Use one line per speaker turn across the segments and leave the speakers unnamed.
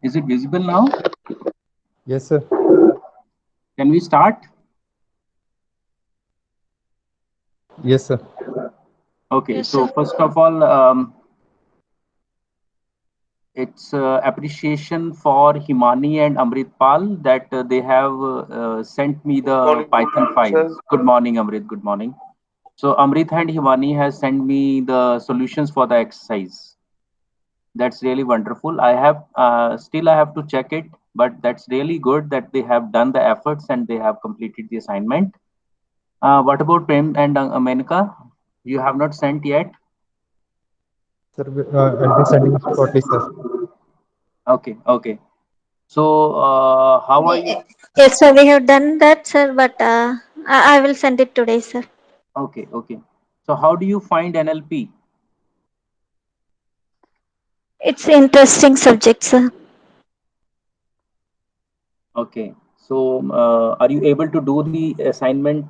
Is it visible now?
Yes, sir.
Can we start?
Yes, sir.
Okay,
Yes,
so
sir.
first of all, it's appreciation for Himani and Amrit Pal that they have sent me
Good
the
morning,
Python
sir.
files. Good morning, Amrit. Good morning. So Amrit and Himani has sent me the solutions for the exercise. That's really wonderful. I have still I have to check it, but that's really good that they have done the efforts and they have completed the assignment. What about Prem and Amenka? You have not sent yet.
Sir, I'll be sending shortly, sir.
Okay, okay. So how are you?
Yes, sir. We have done that, sir. But I will send it today, sir.
Okay, okay. So how do you find NLP?
It's interesting subject, sir.
Okay. So are you able to do the assignment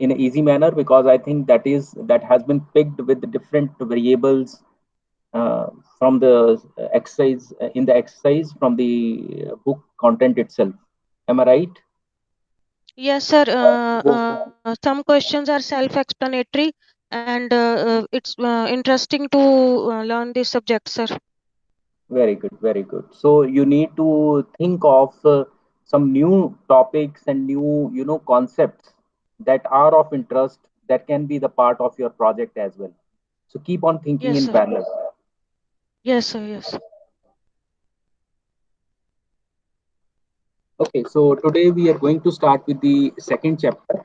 in an easy manner? Because I think that has been picked with the different variables uh, from the exercise in the exercise from the book content itself. Am I right?
Yes, sir. Some questions are self-explanatory, and it's interesting to learn this subject, sir.
Very good, very good. So you need to think of some new topics and new, concepts that are of interest that can be the part of your project as well. So keep on thinking
Yes,
in
sir.
parallel.
Yes, sir. Yes.
Okay, so today we are going to start with the second chapter.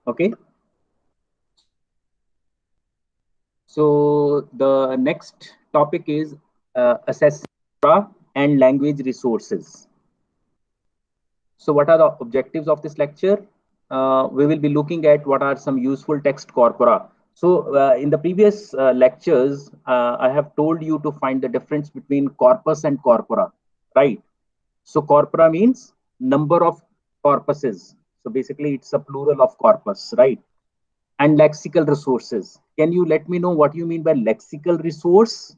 Okay, so the next topic is assessing and language resources. So, what are the objectives of this lecture? We will be looking at what are some useful text corpora. So, in the previous lectures, I have told you to find the difference between corpus and corpora, right? So, corpora means number of corpuses. So, basically, it's a plural of corpus, right? And lexical resources. Can you let me know what you mean by lexical resource?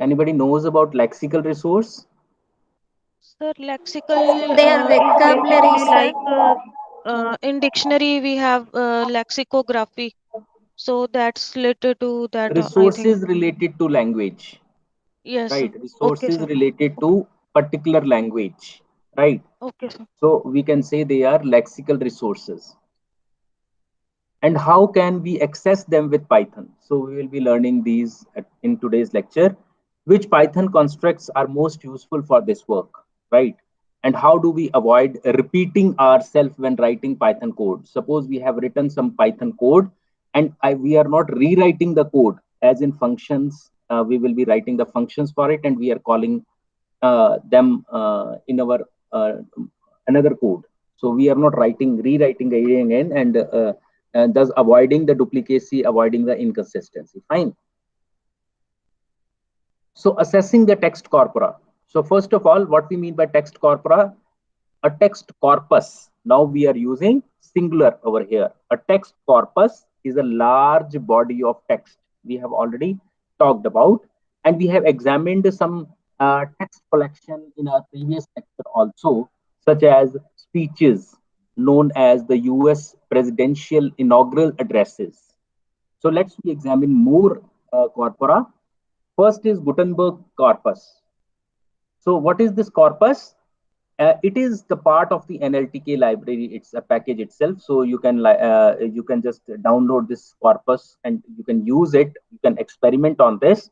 Anybody knows about lexical resource?
Sir, lexical
They are
is
vocabulary,
basically
sir.
like in dictionary we have lexicography. So that's related to that, I think.
Resources related to language,
Yes, sir.
right?
Okay,
Resources
sir.
related to particular language, right?
Okay, sir.
So we can say they are lexical resources. And how can we access them with Python? So we will be learning these in today's lecture. Which Python constructs are most useful for this work, right? And how do we avoid repeating ourselves when writing Python code? Suppose we have written some Python code and we are not rewriting the code as in functions. We will be writing the functions for it and we are calling them in our uh, another code. So we are not rewriting again and thus avoiding the duplicacy, avoiding the inconsistency. Fine. So assessing the text corpora. So first of all, what we mean by text corpora? A text corpus. Now we are using singular over here. A text corpus is a large body of text. We have already talked about, and we have examined some text collection in our previous lecture also, such as speeches known as the US presidential inaugural addresses. So let's examine more corpora. First is Gutenberg corpus. So what is this corpus? It is the part of the NLTK library. It's a package itself. So you can just download this corpus and you can use it. You can experiment on this.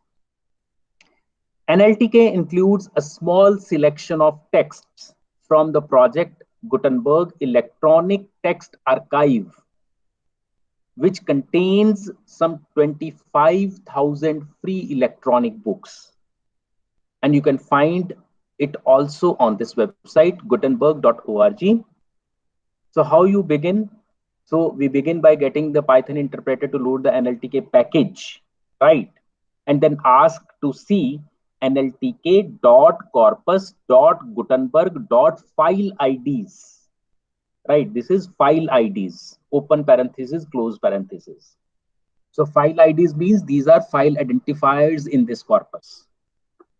NLTK includes a small selection of texts from the project Gutenberg Electronic Text Archive, which contains some 25,000 free electronic books. And you can find it also on this website, gutenberg.org. So how you begin? So we begin by getting the Python interpreter to load the NLTK package, right? And then ask to see nltk.corpus.gutenberg.file IDs, right? This is file IDs, open parenthesis, close parenthesis. So file IDs means these are file identifiers in this corpus.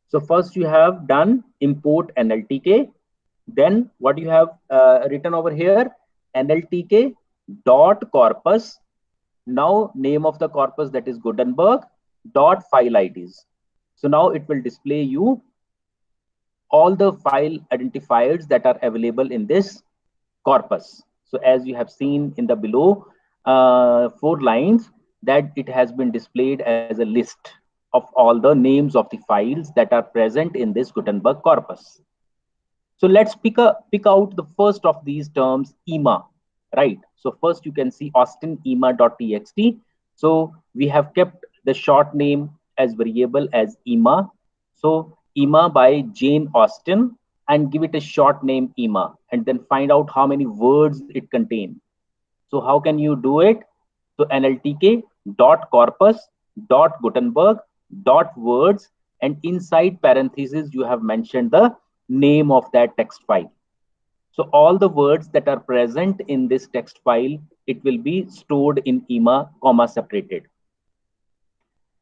So first you have done import NLTK. Then what you have written over here, NLTK dot corpus. Now name of the corpus, that is Gutenberg dot file IDs. So now it will display you all the file identifiers that are available in this corpus. So as you have seen in the below 4 lines, that it has been displayed as a list of all the names of the files that are present in this Gutenberg corpus. So let's pick out the first of these terms, EMA, right? So first you can see Austin EMA.txt. So we have kept the short name as variable as EMA. So EMA by Jane Austen, and give it a short name EMA, and then find out how many words it contains. So how can you do it? So NLTK dot corpus dot Gutenberg dot words, and inside parentheses you have mentioned the name of that text file. So all the words that are present in this text file, it will be stored in EMA, comma separated.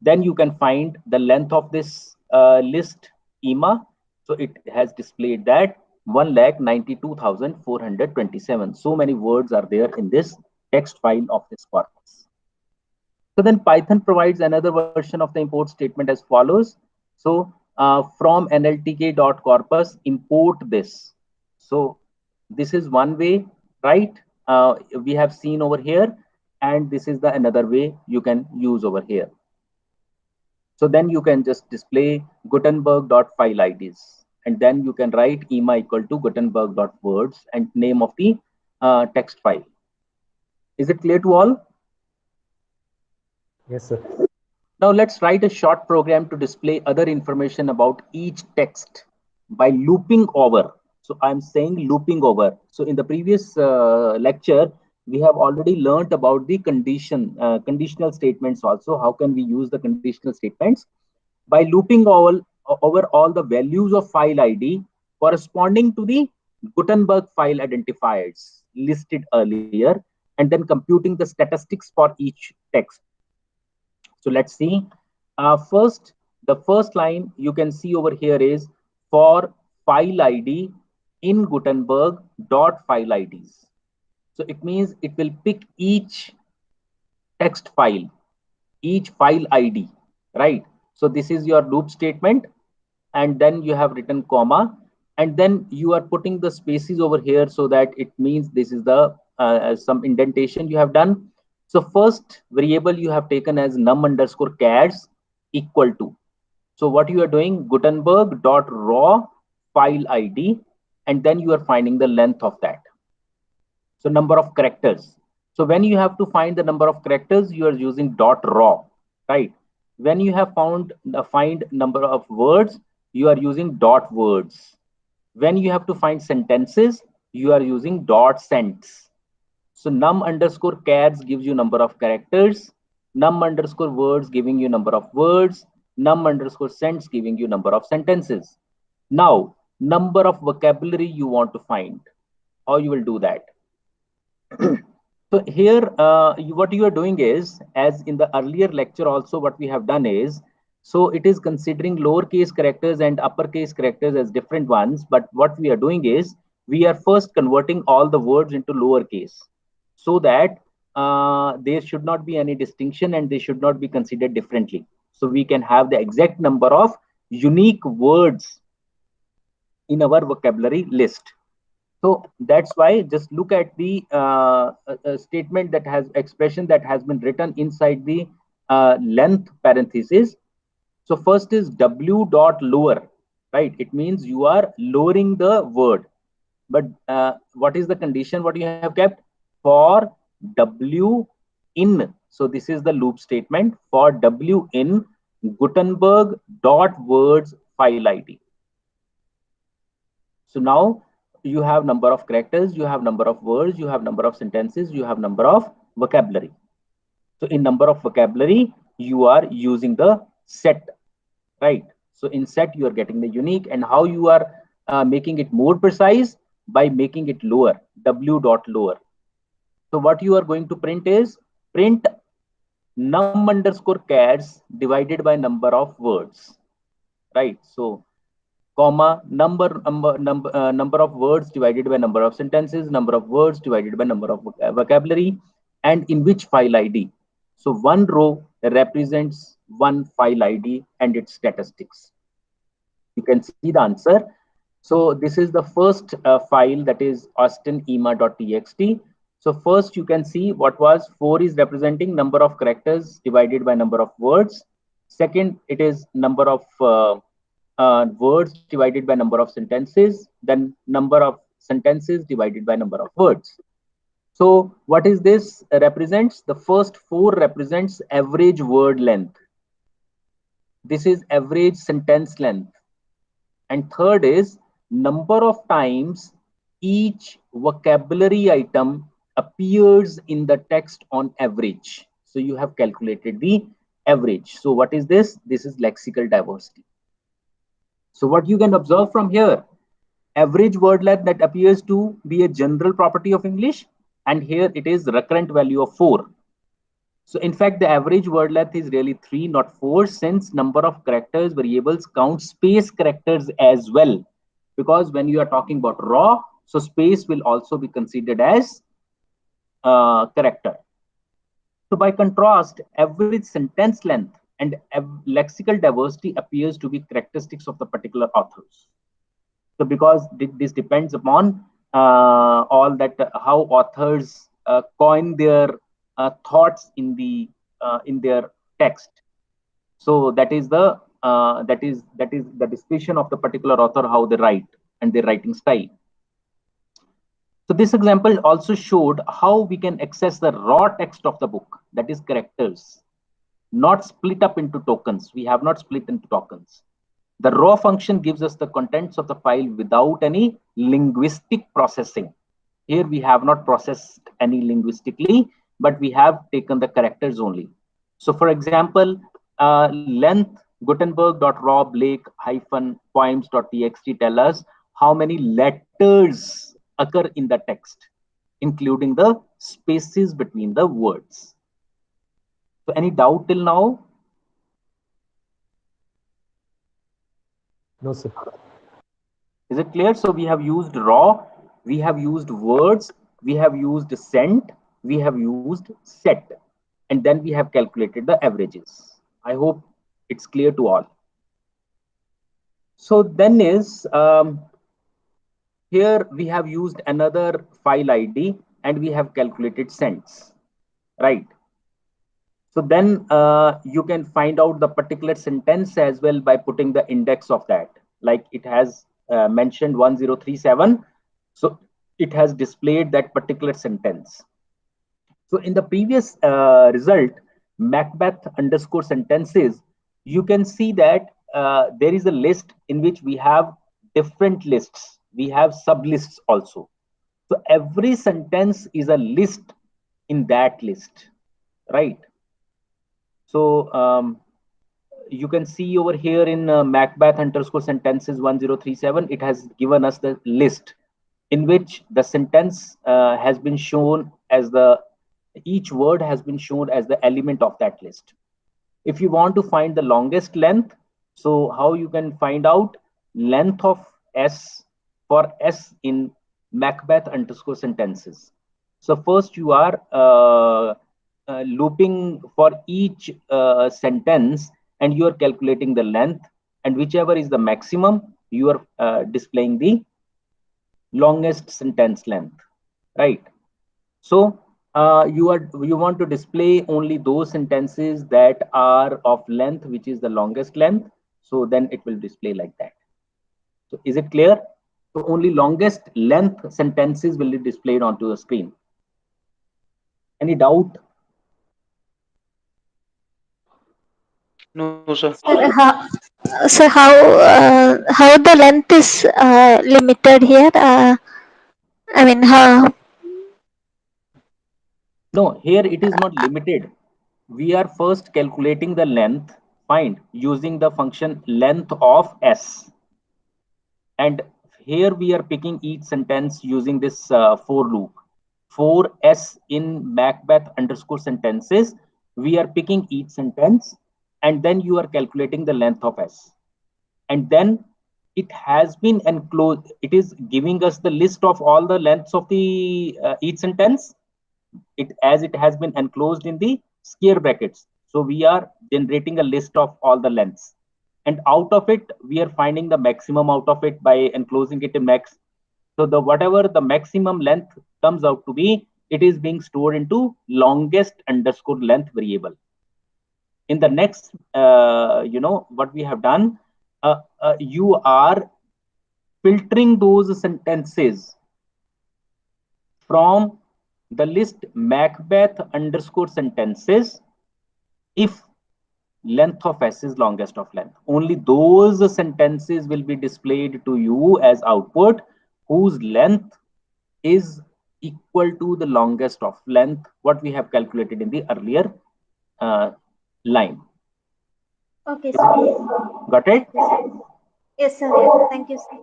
Then you can find the length of this list EMA. So it has displayed that 1,92,427. So many words are there in this text file of this corpus. So then Python provides another version of the import statement as follows. So from nltk.corpus, import this. So this is one way, right? We have seen over here, and this is the another way you can use over here. So then you can just display Gutenberg.file IDs, and then you can write EMA equal to Gutenberg.words and name of the text file. Is it clear to all?
Yes, sir.
Now let's write a short program to display other information about each text by looping over. So I'm saying looping over. So in the previous lecture, we have already learned about the conditional statements also. How can we use the conditional statements? By looping over all the values of file ID corresponding to the Gutenberg file identifiers listed earlier, and then computing the statistics for each text. So let's see. First, the first line you can see over here is for file ID in Gutenberg dot file IDs. So it means it will pick each text file, each file ID, right? So this is your loop statement, and then you have written comma, and then you are putting the spaces over here so that it means this is the some indentation you have done. So first variable you have taken as num underscore chars equal to. So what you are doing, Gutenberg dot raw file ID, and then you are finding the length of that. So number of characters. So when you have to find the number of characters, you are using dot raw, right? When you have found the find number of words, you are using dot words. When you have to find sentences, you are using dot sents. So num underscore chars gives you number of characters, num underscore words giving you number of words, num underscore sents giving you number of sentences. Now, number of vocabulary you want to find. How you will do that? So here, what you are doing is, as in the earlier lecture also, what we have done is, so it is considering lowercase characters and uppercase characters as different ones. But what we are doing is, we are first converting all the words into lowercase, so that there should not be any distinction and they should not be considered differently. So we can have the exact number of unique words in our vocabulary list. So that's why just look at the statement that has expression that has been written inside the length parenthesis. So first is w dot lower, right? It means you are lowering the word. But what is the condition? What you have kept? For w in. So this is the loop statement for w in Gutenberg dot words file ID. So now you have number of characters, you have number of words, you have number of sentences, you have number of vocabulary. So in number of vocabulary, you are using the set, right? So in set, you are getting the unique, and how you are making it more precise by making it lower, w dot lower. So what you are going to print is print num underscore chars divided by number of words, right? So comma number of words divided by number of sentences, number of words divided by number of vocabulary, and in which file id. So one row represents one file id and its statistics. You can see the answer. So this is the first file, that is austinema.txt. So first you can see what was 4 is representing number of characters divided by number of words. Second, it is number of words divided by number of sentences, then number of sentences divided by number of words. So what is this represents? The first 4 represents average word length. This is average sentence length. And third is number of times each vocabulary item appears in the text on average. So you have calculated the average. So what is this? This is lexical diversity. So what you can observe from here, average word length that appears to be a general property of English, and here it is recurrent value of 4. So in fact, the average word length is really 3, not 4, since number of characters variables count space characters as well. Because when you are talking about raw, so space will also be considered as character. So by contrast, average sentence length and lexical diversity appears to be characteristics of the particular authors. So because this depends upon all that how authors coin their thoughts in their text. So that is the discretion of the particular author, how they write and their writing style. So this example also showed how we can access the raw text of the book, that is characters, not split up into tokens. We have not split into tokens. The raw function gives us the contents of the file without any linguistic processing. Here we have not processed any linguistically, but we have taken the characters only. So for example, length gutenberg.raw blake-poems.txt tell us how many letters occur in the text, including the spaces between the words. So any doubt till now?
No, sir.
Is it clear? So we have used raw, we have used words, we have used sent, we have used set, and then we have calculated the averages. I hope it's clear to all. So then is here we have used another file ID and we have calculated cents, right? So then you can find out the particular sentence as well by putting the index of that. Like it has mentioned 1037. So it has displayed that particular sentence. So in the previous result, Macbeth underscore sentences, you can see that there is a list in which we have different lists. We have sub lists also. So every sentence is a list in that list, right? So you can see over here in Macbeth underscore sentences 1037, it has given us the list in which the sentence has been shown as each word has been shown as the element of that list. If you want to find the longest length, so how you can find out length of S for S in Macbeth underscore sentences. So first you are looping for each sentence and you are calculating the length, and whichever is the maximum, you are displaying the longest sentence length, right? So you want to display only those sentences that are of length which is the longest length, so then it will display like that. So is it clear? So only longest length sentences will be displayed onto the screen. Any doubt?
No, sir.
So how the length is limited here? I mean, how?
No, here it is not limited. We are first calculating the length, find using the function length of S. And here we are picking each sentence using this for loop. For S in Macbeth underscore sentences, we are picking each sentence, and then you are calculating the length of S. And then it has been enclosed. It is giving us the list of all the lengths of the each sentence. It has been enclosed in the square brackets. So we are generating a list of all the lengths. And out of it, we are finding the maximum out of it by enclosing it in max. So the whatever the maximum length comes out to be, it is being stored into longest underscore length variable. In the next, what we have done, you are filtering those sentences from the list Macbeth underscore sentences if length of S is longest of length. Only those sentences will be displayed to you as output whose length is equal to the longest of length, what we have calculated in the earlier line.
Okay, sir.
Got it?
Yes, sir. Thank you, sir.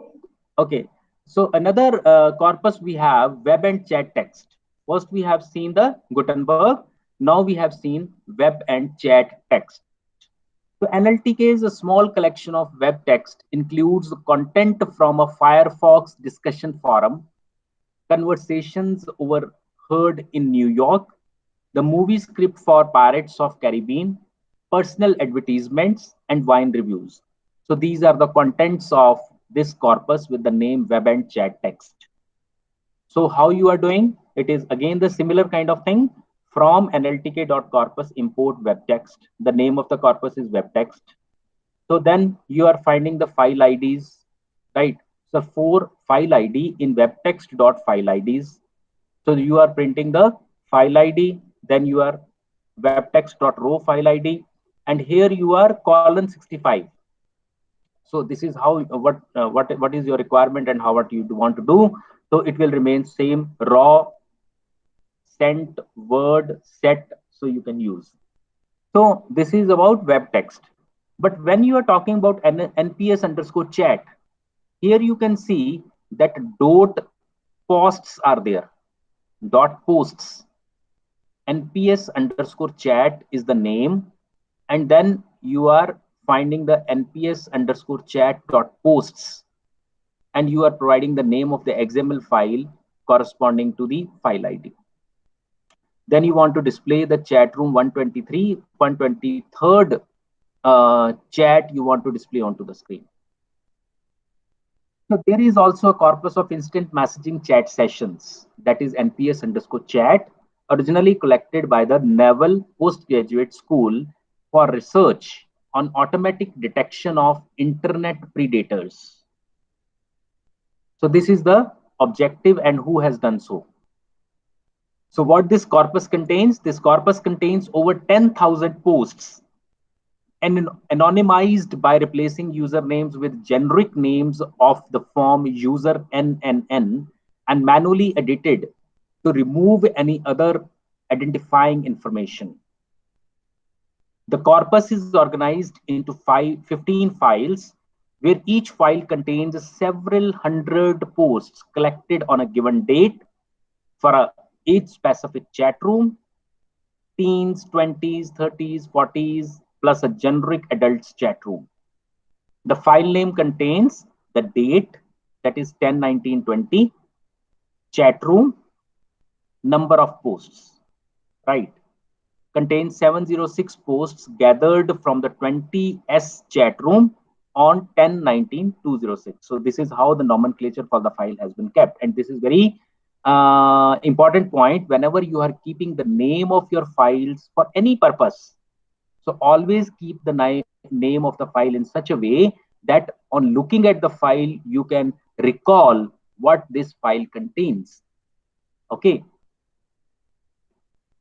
Okay. So another corpus we have web and chat text. First we have seen the Gutenberg. Now we have seen web and chat text. So NLTK is a small collection of web text, includes content from a Firefox discussion forum, conversations overheard in New York, the movie script for Pirates of Caribbean, personal advertisements, and wine reviews. So these are the contents of this corpus with the name web and chat text. So how you are doing? It is again the similar kind of thing. From nltk.corpus import web text. The name of the corpus is web text. So then you are finding the file IDs, right? So for file ID in web text.file IDs. So you are printing the file ID, then you are web text.row file ID, and here you are colon 65. So this is how what is your requirement and how what you want to do. So it will remain same raw sent word set, so you can use. So this is about web text. But when you are talking about nps underscore chat, here you can see that dot posts are there. Dot posts. nps underscore chat is the name, and then you are finding the nps underscore chat dot posts, and you are providing the name of the XML file corresponding to the file ID. Then you want to display the chat room 123, 123rd chat you want to display onto the screen. So there is also a corpus of instant messaging chat sessions, that is nps underscore chat, originally collected by the Naval Postgraduate School for research on automatic detection of internet predators. So this is the objective and who has done so. So what this corpus contains? This corpus contains over 10,000 posts and anonymized by replacing usernames with generic names of the form user NNN and manually edited to remove any other identifying information. The corpus is organized into 15 files, where each file contains several hundred posts collected on a given date for each specific chat room, teens, 20s, 30s, 40s, plus a generic adults chat room. The file name contains the date, that is 10/19/20, chat room, number of posts, right? Contains 706 posts gathered from the 20S chat room on 10/19/206. So this is how the nomenclature for the file has been kept. And this is very important point whenever you are keeping the name of your files for any purpose. So always keep the name of the file in such a way that on looking at the file, you can recall what this file contains. Okay.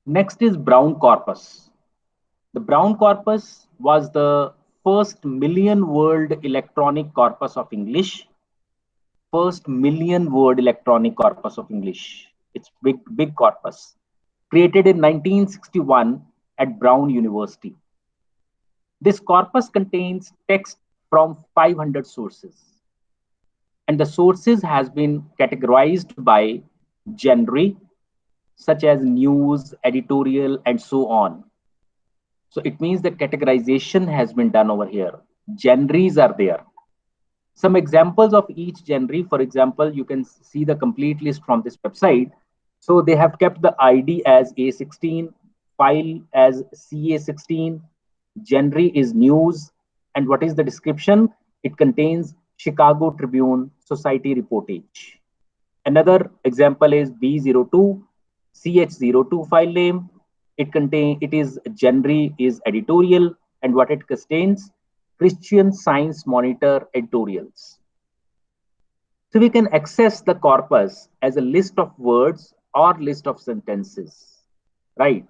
Next is Brown corpus. The Brown corpus was the first million word electronic corpus of English. First million word electronic corpus of English. It's big corpus. Created in 1961 at Brown University. This corpus contains text from 500 sources. And the sources has been categorized by genre, such as news, editorial, and so on. So it means the categorization has been done over here. Genres are there. Some examples of each genre, for example, you can see the complete list from this website. So they have kept the ID as A16, file as CA16, genre is news, and what is the description? It contains Chicago Tribune society reportage. Another example is B02, CH02 file name. It is genre is editorial, and what it contains? Christian Science Monitor editorials. So we can access the corpus as a list of words or list of sentences, right?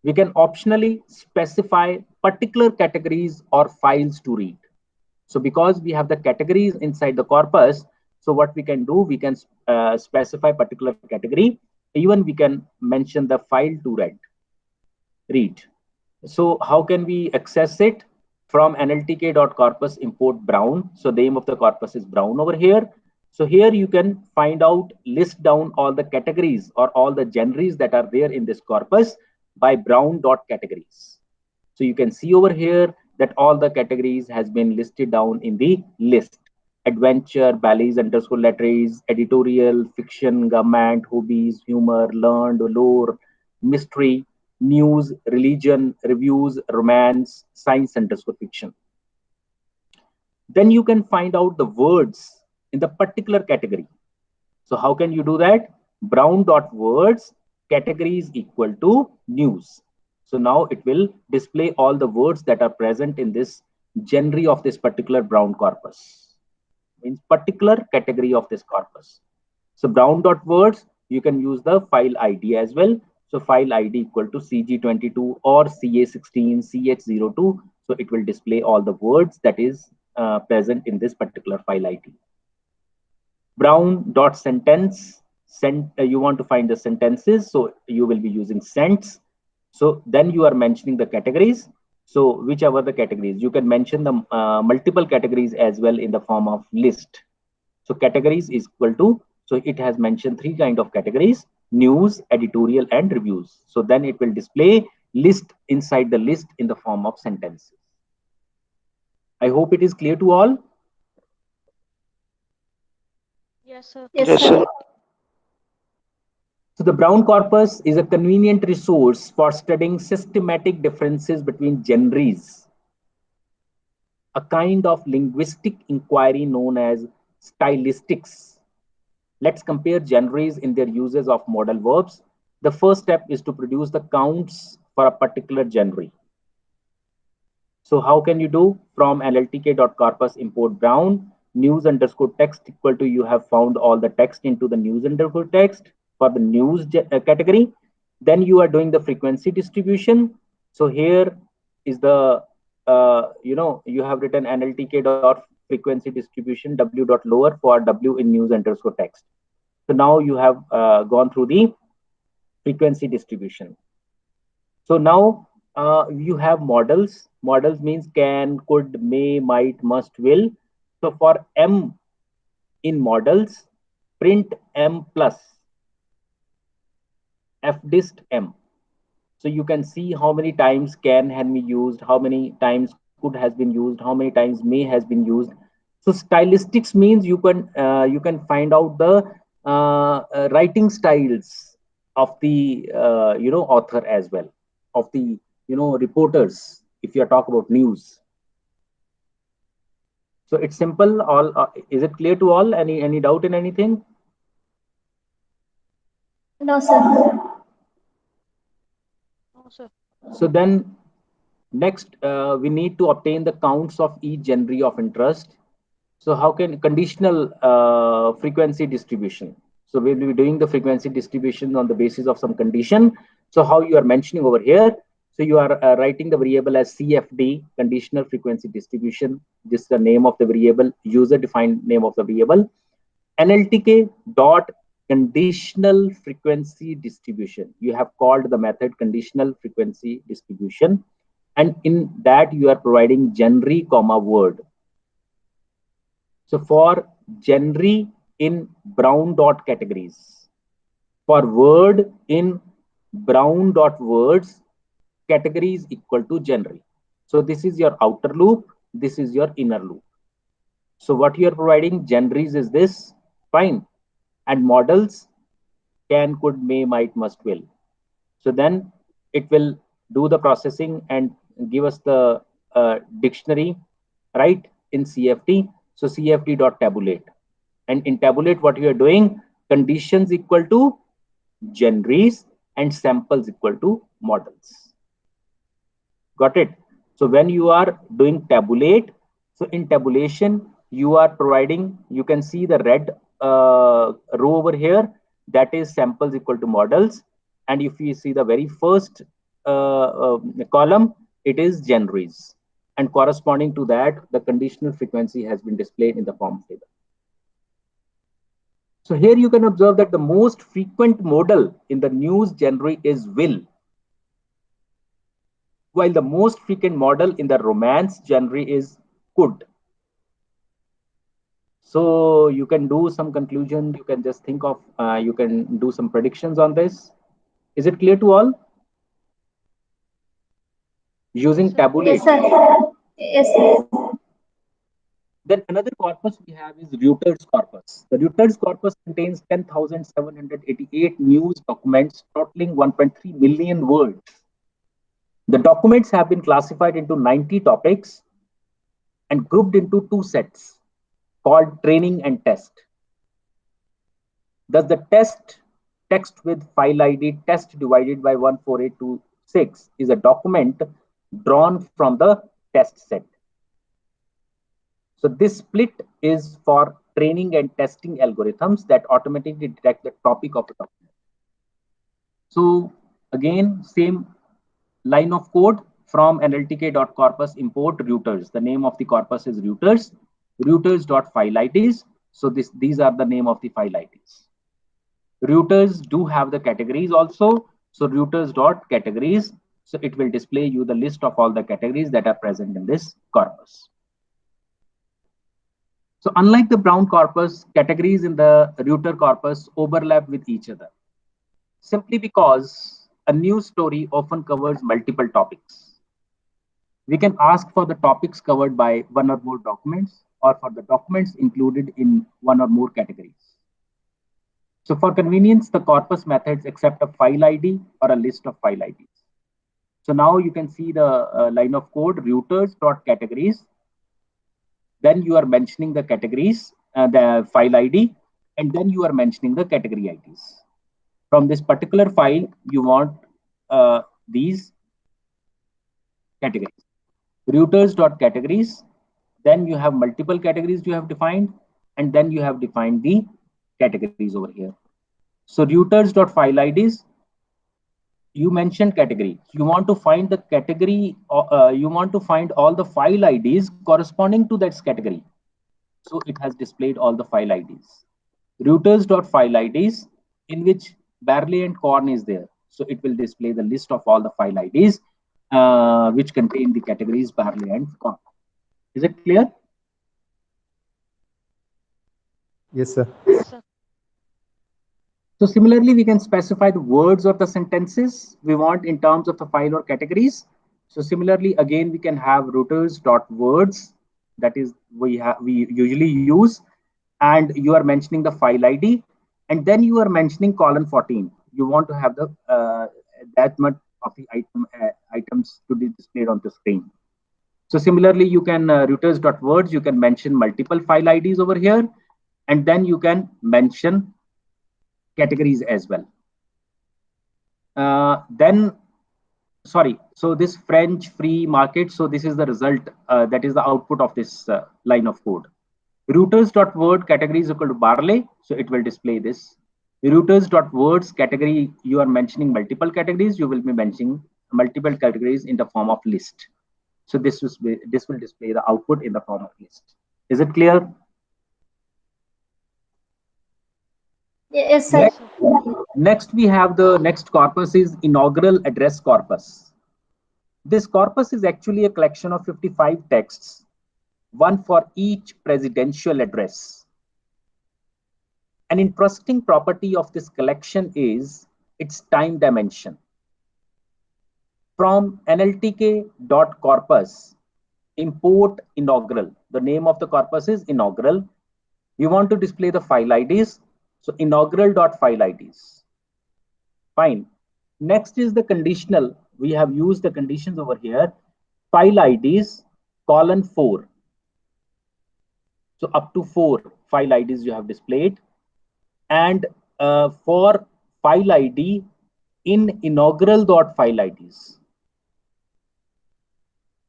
We can optionally specify particular categories or files to read. So because we have the categories inside the corpus, so what we can do, we can specify particular category. Even we can mention the file to read. So how can we access it? From nltk.corpus import brown. So the name of the corpus is brown over here. So here you can find out, list down all the categories or all the genres that are there in this corpus by brown.categories. So you can see over here that all the categories has been listed down in the list. Adventure, ballets underscore letters, editorial, fiction, government, hobbies, humor, learned, lore, mystery, news, religion, reviews, romance, science underscore fiction. Then you can find out the words in the particular category. So how can you do that? Brown.words categories equal to news. So now it will display all the words that are present in this genre of this particular brown corpus. Means particular category of this corpus. So brown.words, you can use the file ID as well. So file ID equal to CG22 or CA16, CH02. So it will display all the words that is present in this particular file ID. Brown.sentence, you want to find the sentences, so you will be using sents. So then you are mentioning the categories. So whichever the categories, you can mention the multiple categories as well in the form of list. So categories is equal to, so it has mentioned 3 kind of categories: news, editorial, and reviews. So then it will display list inside the list in the form of sentences. I hope it is clear to all.
Yes, sir.
Yes, sir.
So the Brown corpus is a convenient resource for studying systematic differences between genres, a kind of linguistic inquiry known as stylistics. Let's compare genres in their uses of modal verbs. The first step is to produce the counts for a particular genre. So how can you do? From nltk.corpus import brown, news underscore text equal to, you have found all the text into the news underscore text for the news category. Then you are doing the frequency distribution. So here is the, you have written nltk.frequency distribution w.lower for w in news underscore text. So now you have gone through the frequency distribution. So now you have models. Models means can, could, may, might, must, will. So for M in models, print M plus fdist M. So you can see how many times can has been used, how many times could has been used, how many times may has been used. So stylistics means you can find out the writing styles of the author as well, of the reporters, if you are talking about news. So it's simple. All is it clear to all? Any doubt in anything?
No, sir.
No, sir.
So then next we need to obtain the counts of each genre of interest. So how can conditional frequency distribution? So we'll be doing the frequency distribution on the basis of some condition. So how you are mentioning over here? So you are writing the variable as CFD, conditional frequency distribution. This is the name of the variable, user defined name of the variable. NLTK dot conditional frequency distribution. You have called the method conditional frequency distribution, and in that you are providing genre comma word. So for genre in brown dot categories, for word in brown dot words categories equal to genre. So this is your outer loop, this is your inner loop. So what you are providing, genres is this, fine, and models can, could, may, might, must, will. So then it will do the processing and give us the dictionary, right, in CFT. So CFT.tabulate. And in tabulate, what you are doing, conditions equal to genres and samples equal to models. Got it? So when you are doing tabulate, so in tabulation, you are providing, you can see the red row over here, that is samples equal to models. And if you see the very first column, it is genres. And corresponding to that, the conditional frequency has been displayed in the form table. So here you can observe that the most frequent modal in the news genre is will, while the most frequent model in the romance genre is could. So you can do some conclusion, you can just think of, you can do some predictions on this. Is it clear to all? Using tabulate.
Yes, sir. Yes, sir.
Then another corpus we have is Reuters corpus. The Reuters corpus contains 10,788 news documents totaling 1.3 million words. The documents have been classified into 90 topics and grouped into two sets called training and test. Thus, the text with file ID test divided by 14826 is a document drawn from the test set. So this split is for training and testing algorithms that automatically detect the topic of the document. So again, same line of code from nltk.corpus import Reuters. The name of the corpus is Reuters. Reuters.file IDs. So these are the name of the file IDs. Reuters do have the categories also. So Reuters.categories. So it will display you the list of all the categories that are present in this corpus. So unlike the Brown corpus, categories in the Reuter corpus overlap with each other, simply because a news story often covers multiple topics. We can ask for the topics covered by one or more documents, or for the documents included in one or more categories. So for convenience, the corpus methods accept a file ID or a list of file IDs. So now you can see the line of code, Reuters.categories. Then you are mentioning the categories, the file ID, and then you are mentioning the category IDs. From this particular file, you want these categories. Reuters.categories. Then you have multiple categories you have defined, and then you have defined the categories over here. So Reuters.file IDs, you mentioned category. You want to find the category, you want to find all the file IDs corresponding to that category. So it has displayed all the file IDs. Reuters.file IDs, in which barley and corn is there. So it will display the list of all the file IDs which contain the categories barley and corn. Is it clear?
Yes, sir.
So similarly, we can specify the words or the sentences we want in terms of the file or categories. So similarly, again, we can have Reuters.words, that is we usually use, and you are mentioning the file ID, and then you are mentioning colon 14. You want to have the that much of the items to be displayed on the screen. So similarly, you can Reuters.words, you can mention multiple file IDs over here, and then you can mention categories as well. So this French free market, so this is the result, that is the output of this line of code. Reuters.word category is equal to barley, so it will display this. Reuters.words category, you are mentioning multiple categories, you will be mentioning multiple categories in the form of list. So this will display the output in the form of list. Is it clear?
Yes, sir.
Next, we have the next corpus is inaugural address corpus. This corpus is actually a collection of 55 texts, one for each presidential address. An interesting property of this collection is its time dimension. From nltk.corpus, import inaugural. The name of the corpus is inaugural. We want to display the file IDs. So inaugural.file IDs. Fine. Next is the conditional. We have used the conditions over here. File IDs colon 4. So up to 4 file IDs you have displayed. And for file ID in inaugural.file IDs.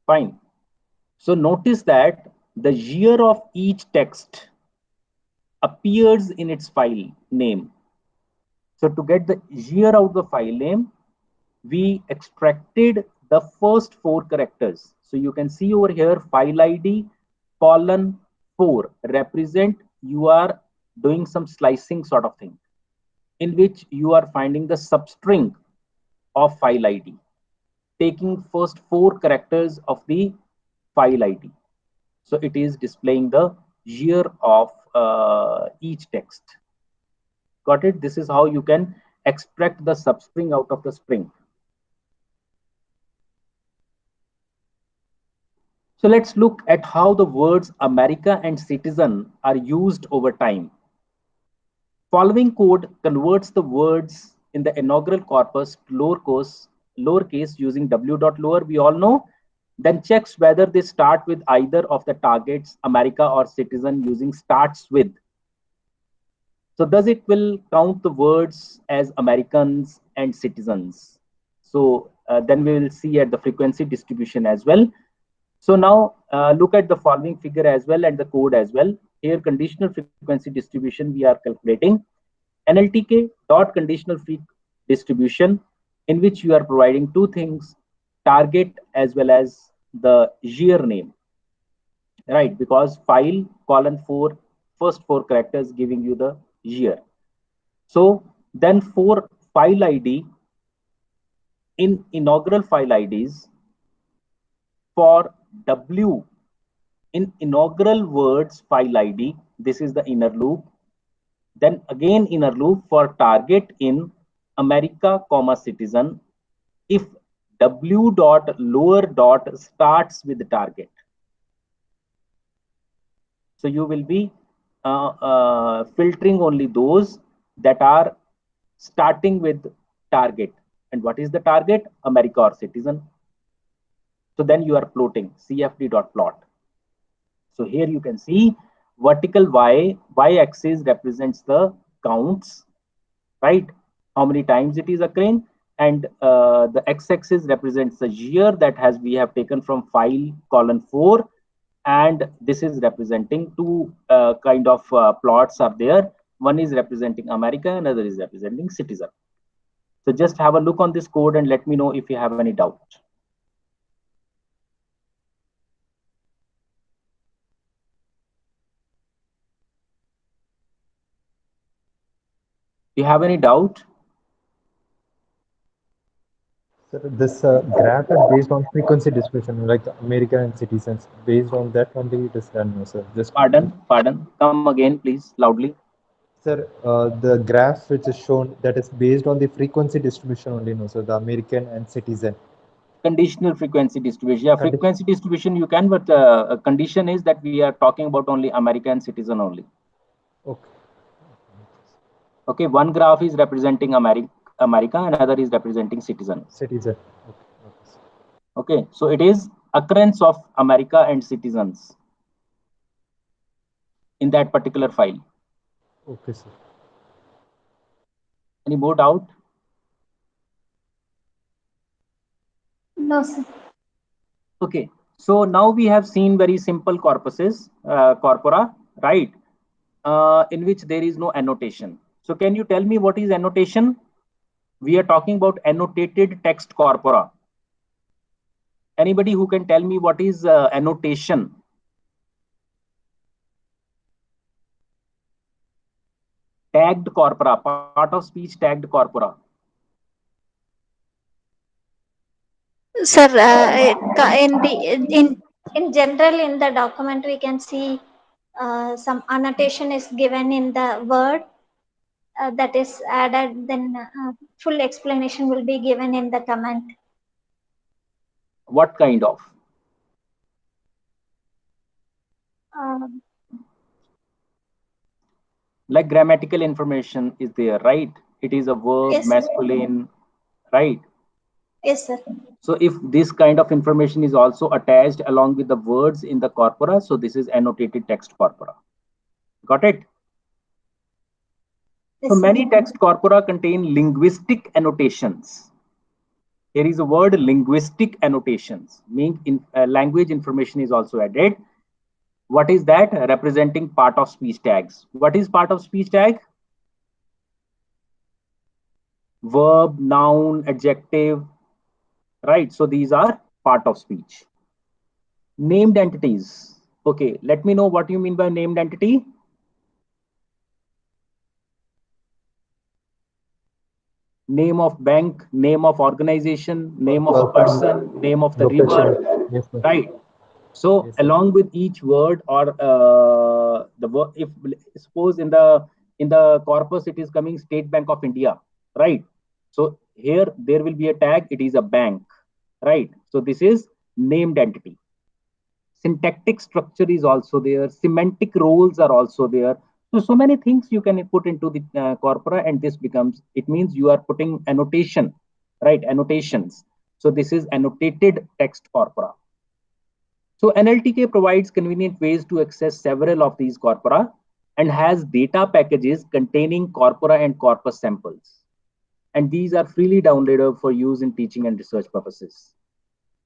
Fine. So notice that the year of each text appears in its file name. So to get the year out of the file name, we extracted the first 4 characters. So you can see over here file ID colon 4 represent you are doing some slicing sort of thing in which you are finding the substring of file ID, taking first 4 characters of the file ID. So it is displaying the year of each text. Got it? This is how you can extract the substring out of the string. So let's look at how the words America and citizen are used over time. Following code converts the words in the inaugural corpus to lowercase using w.lower, we all know, then checks whether they start with either of the targets, America or citizen, using starts with. So thus it will count the words as Americans and citizens. So then we will see at the frequency distribution as well. So now look at the following figure as well and the code as well. Here conditional frequency distribution we are calculating. NLTK dot conditional distribution, in which you are providing 2 things, target as well as the year name, right? Because file colon 4, first 4 characters giving you the year. So then for file ID in inaugural file IDs, for W in inaugural words file ID, this is the inner loop. Then again inner loop for target in America, comma citizen, if W dot lower dot starts with the target. So you will be filtering only those that are starting with target. And what is the target? America or citizen. So then you are plotting cfd.plot. So here you can see vertical y-axis represents the counts, right? How many times it is occurring, and the x-axis represents the year that we have taken from file colon 4, and this is representing 2 kind of plots are there. One is representing America, another is representing citizen. So just have a look on this code and let me know if you have any doubt. Do you have any doubt?
Sir, this graph is based on frequency distribution, like America and citizens. Based on that only it is done, no, sir. Just
Pardon. Come again, please, loudly.
Sir, the graph which is shown, that is based on the frequency distribution only, no, sir. The American and citizen.
Conditional frequency distribution. Yeah, frequency distribution you can, but a condition is that we are talking about only America and citizen only.
Okay.
Okay, one graph is representing America, another is representing citizen.
Citizen. Okay.
Okay, so it is occurrence of America and citizens in that particular file.
Okay, sir.
Any more doubt?
No, sir.
Okay, so now we have seen very simple corpuses, corpora, right? In which there is no annotation. So can you tell me what is annotation? We are talking about annotated text corpora. Anybody who can tell me what is annotation? Tagged corpora, part of speech tagged corpora.
Sir, in general in the document we can see some annotation is given in the word that is added, then full explanation will be given in the comment.
What kind of? Like grammatical information is there, right? It is a verb,
Yes,
masculine, right?
yes, sir.
So if this kind of information is also attached along with the words in the corpora, so this is annotated text corpora. Got it? So many text corpora contain linguistic annotations. Here is a word linguistic annotations, meaning language information is also added. What is that? Representing part of speech tags. What is part of speech tag? Verb, noun, adjective, right? So these are part of speech. Named entities. Okay, let me know what you mean by named entity. Name of bank, name of organization, name of a person, name of the river,
Yes, sir.
right? So
Yes, sir.
along with each word or the word, if suppose in the corpus it is coming State Bank of India, right? So here there will be a tag, it is a bank, right? So this is named entity. Syntactic structure is also there, semantic roles are also there. So many things you can put into the corpora, and this becomes, it means you are putting annotation, right? Annotations. So this is annotated text corpora. So NLTK provides convenient ways to access several of these corpora and has data packages containing corpora and corpus samples. And these are freely downloadable for use in teaching and research purposes.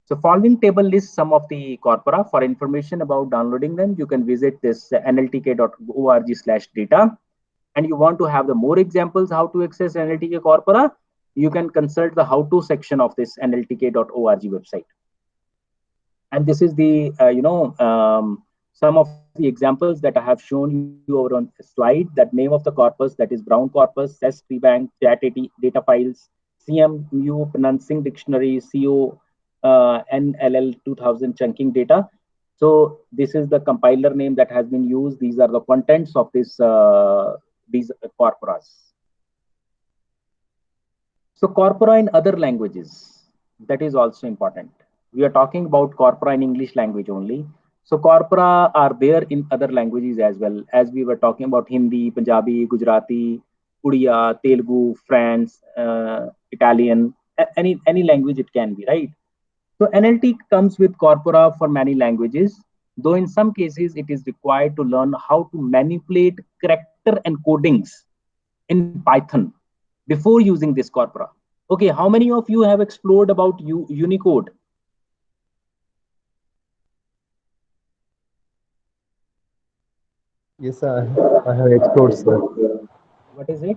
So following table lists some of the corpora. For information about downloading them, you can visit this nltk.org/data. And you want to have the more examples how to access NLTK corpora, you can consult the how-to section of this nltk.org website. And this is the, some of the examples that I have shown you over on the slide. That name of the corpus, that is Brown corpus, CES Bank, chat data files, CMU pronouncing dictionary, CO NLL 2000 chunking data. So this is the compiler name that has been used. These are the contents of this these corporas. So corpora in other languages, that is also important. We are talking about corpora in English language only. So corpora are there in other languages as well, as we were talking about Hindi, Punjabi, Gujarati, Udiya, Telugu, France, Italian, any language it can be, right? So NLT comes with corpora for many languages, though in some cases it is required to learn how to manipulate character encodings in Python before using this corpora. Okay, how many of you have explored about Unicode?
Yes, I have explored, sir.
What is it?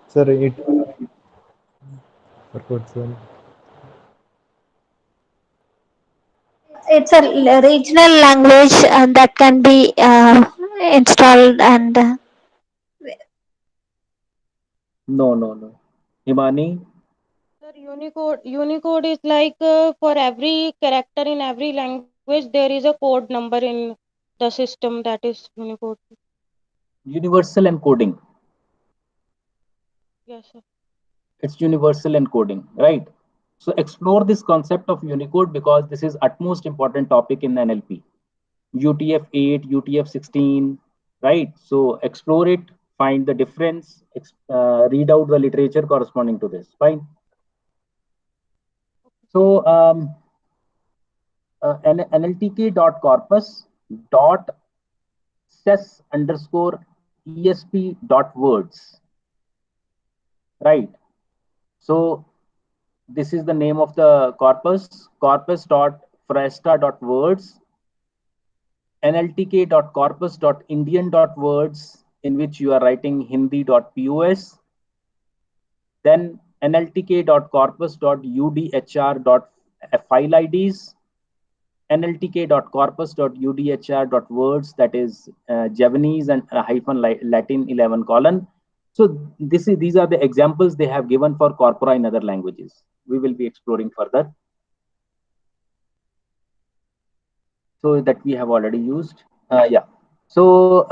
Sir, it forgot, sir.
It's a regional language that can be installed and
No. Himani?
Sir, Unicode is like for every character in every language, there is a code number in the system, that is Unicode.
Universal encoding.
Yes, sir.
It's universal encoding, right? So explore this concept of Unicode because this is utmost important topic in NLP. UTF-8, UTF-16, right? So explore it, find the difference, read out the literature corresponding to this. Fine. So nltk.corpus dot ses underscore esp dot words, right? So this is the name of the corpus, corpus dot fresta dot words, nltk.corpus.indian dot words, in which you are writing hindi.pos, then nltk.corpus.udhr.file IDs, nltk.corpus.udhr.words, that is Javanese and hyphen Latin 11 colon. So these are the examples they have given for corpora in other languages. We will be exploring further. So that we have already used. Yeah. So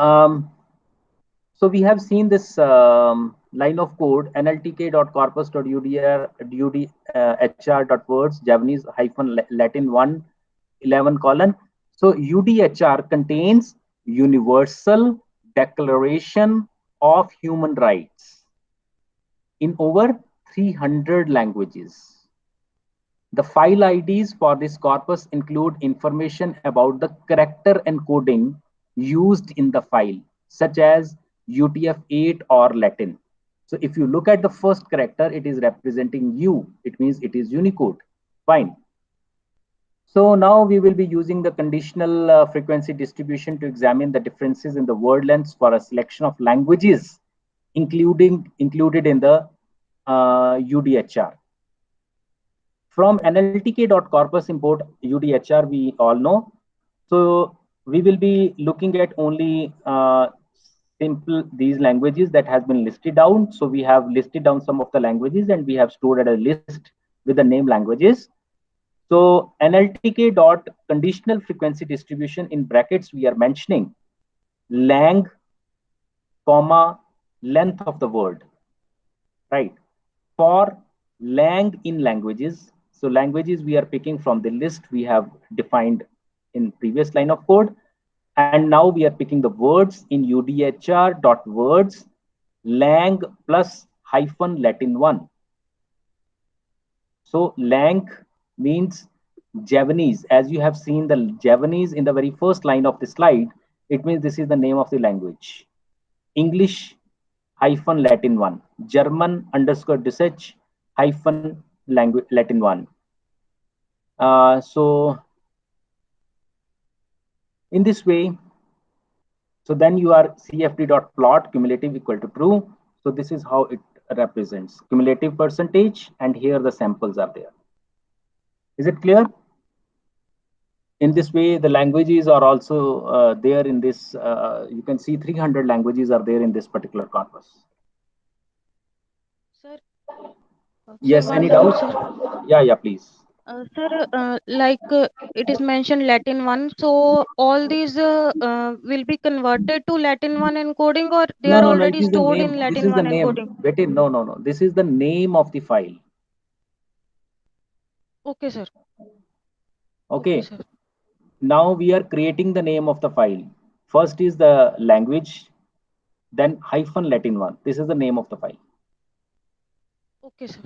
So we have seen this line of code nltk.corpus.udhr.words Javanese Latin 111 colon. So UDHR contains Universal Declaration of Human Rights in over 300 languages. The file IDs for this corpus include information about the character encoding used in the file, such as UTF-8 or Latin. So if you look at the first character, it is representing U. It means it is Unicode. Fine. So now we will be using the conditional frequency distribution to examine the differences in the word lengths for a selection of languages included in the UDHR. From nltk.corpus import UDHR, we all know. So we will be looking at only simple these languages that has been listed down. So we have listed down some of the languages and we have stored at a list with the name languages. So nltk dot conditional frequency distribution in brackets, we are mentioning lang, comma, length of the word, right? For lang in languages, so languages we are picking from the list we have defined in previous line of code. And now we are picking the words in UDHR dot words lang plus hyphen Latin 1. So lang means Javanese. As you have seen the Javanese in the very first line of the slide, it means this is the name of the language. English hyphen Latin 1. German underscore _, hyphen language Latin 1. So in this way, so then you are cfd.plot cumulative equal to true. So this is how it represents cumulative percentage, and here the samples are there. Is it clear? In this way, the languages are also there in this. You can see 300 languages are there in this particular corpus.
Sir,
Yes,
sir,
any
one
doubt?
sir.
Yeah, please.
Sir, like it is mentioned Latin 1, so all these will be converted to Latin 1 encoding, or they are
No, it
already
is the
stored
name.
in
This
Latin
is the
1
name.
encoding?
Betty, no. This is the name of the file.
Okay, sir.
Okay.
Sir.
Now we are creating the name of the file. First is the language, then hyphen Latin 1. This is the name of the file.
Okay, sir.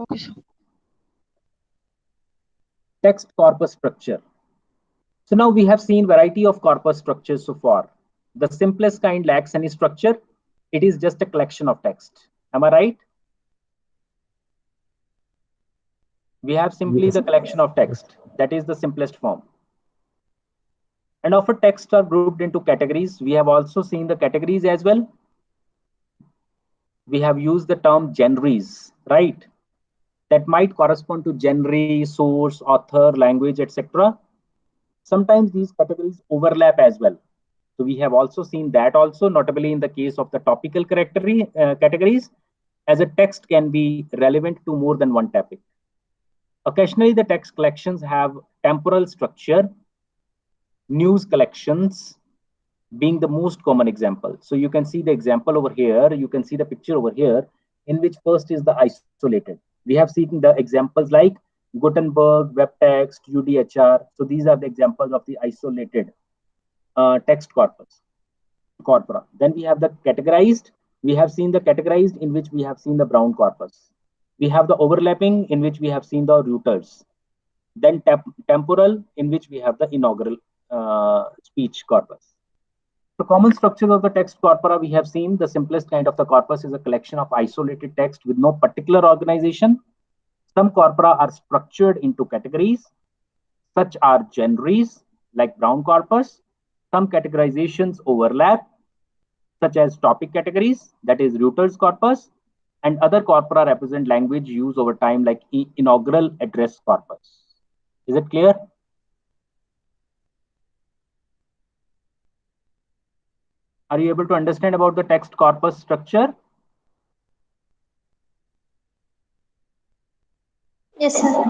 Okay, sir.
Text corpus structure. So now we have seen variety of corpus structures so far. The simplest kind lacks any structure. It is just a collection of text. Am I right? We have simply
Yes.
the collection of text. That is the simplest form. And often texts are grouped into categories. We have also seen the categories as well. We have used the term genres, right? That might correspond to genre, source, author, language, etc. Sometimes these categories overlap as well. So we have also seen that also, notably in the case of the topical categories, as a text can be relevant to more than one topic. Occasionally, the text collections have temporal structure, news collections being the most common example. So you can see the example over here. You can see the picture over here, in which first is the isolated. We have seen the examples like Gutenberg, web text, UDHR. So these are the examples of the isolated text corpora. Then we have the categorized. We have seen the categorized, in which we have seen the brown corpus. We have the overlapping, in which we have seen the routers. Then temporal, in which we have the inaugural speech corpus. The common structure of the text corpora we have seen. The simplest kind of the corpus is a collection of isolated text with no particular organization. Some corpora are structured into categories. Such are genres, like brown corpus. Some categorizations overlap, such as topic categories, that is Reuters corpus, and other corpora represent language use over time, like inaugural address corpus. Is it clear? Are you able to understand about the text corpus structure?
Yes, sir.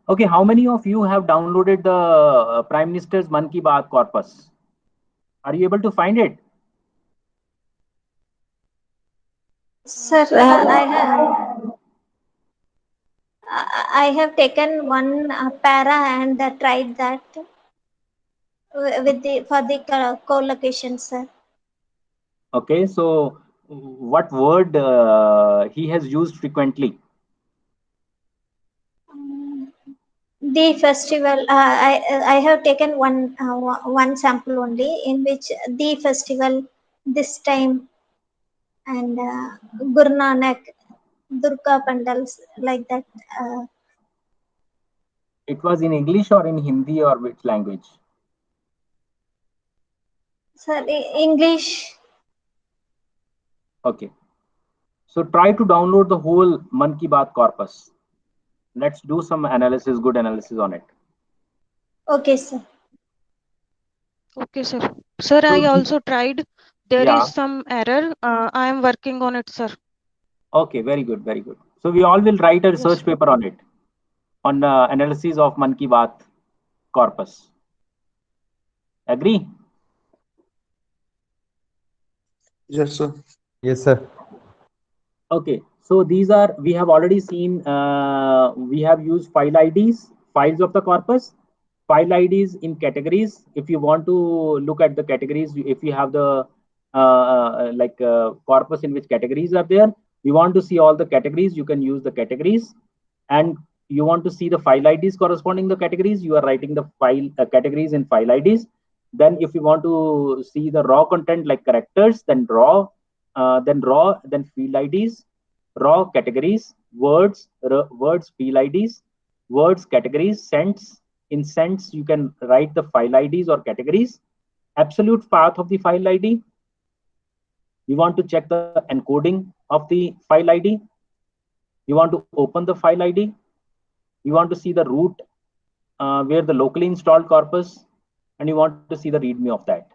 Okay, how many of you have downloaded the Prime Minister's Mann Ki Baat corpus? Are you able to find it?
Sir,
So,
I have taken one para and tried that with the for the co-location, sir.
Okay, so what word he has used frequently?
The festival. I have taken one sample only in which the festival this time and Guru Nanak, Durga Pandals like that. Uh,
It was in English or in Hindi or which language?
sir, English.
Okay, so try to download the whole Man Ki Baat corpus. Let's do some analysis, good analysis on it.
Okay, sir.
okay, sir. Sir,
So
I also tried. There is
yeah,
some error. I am working on it, sir.
okay, very good, very good. So we all will write a
Yes,
research paper on it, on analysis of Man Ki Baat corpus. Agree?
Yes, sir.
Yes, sir.
Okay, so these are, we have already seen, we have used file IDs, files of the corpus, file IDs in categories. If you want to look at the categories, if you have the corpus in which categories are there, you want to see all the categories, you can use the categories. And you want to see the file IDs corresponding the categories, you are writing the file categories in file IDs. Then if you want to see the raw content like characters, then raw, then field IDs, raw categories, words, words field IDs, words categories, cents. In cents, you can write the file IDs or categories. Absolute path of the file ID. You want to check the encoding of the file ID. You want to open the file ID. You want to see the root where the locally installed corpus, and you want to see the readme of that.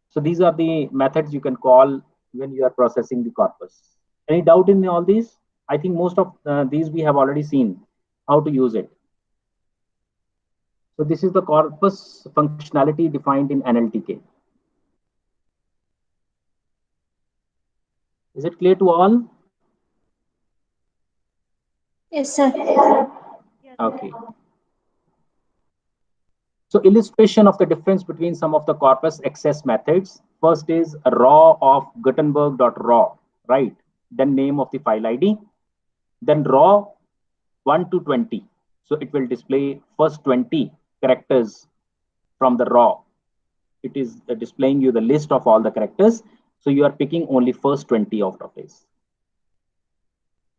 So these are the methods you can call when you are processing the corpus. Any doubt in all these? I think most of these we have already seen how to use it. So this is the corpus functionality defined in NLTK. Is it clear to all?
Yes, sir.
Okay. So illustration of the difference between some of the corpus access methods. First is raw of Gutenberg.raw, right? Then name of the file ID. Then raw 1 to 20. So it will display first 20 characters from the raw. It is displaying you the list of all the characters. So you are picking only first 20 out of this.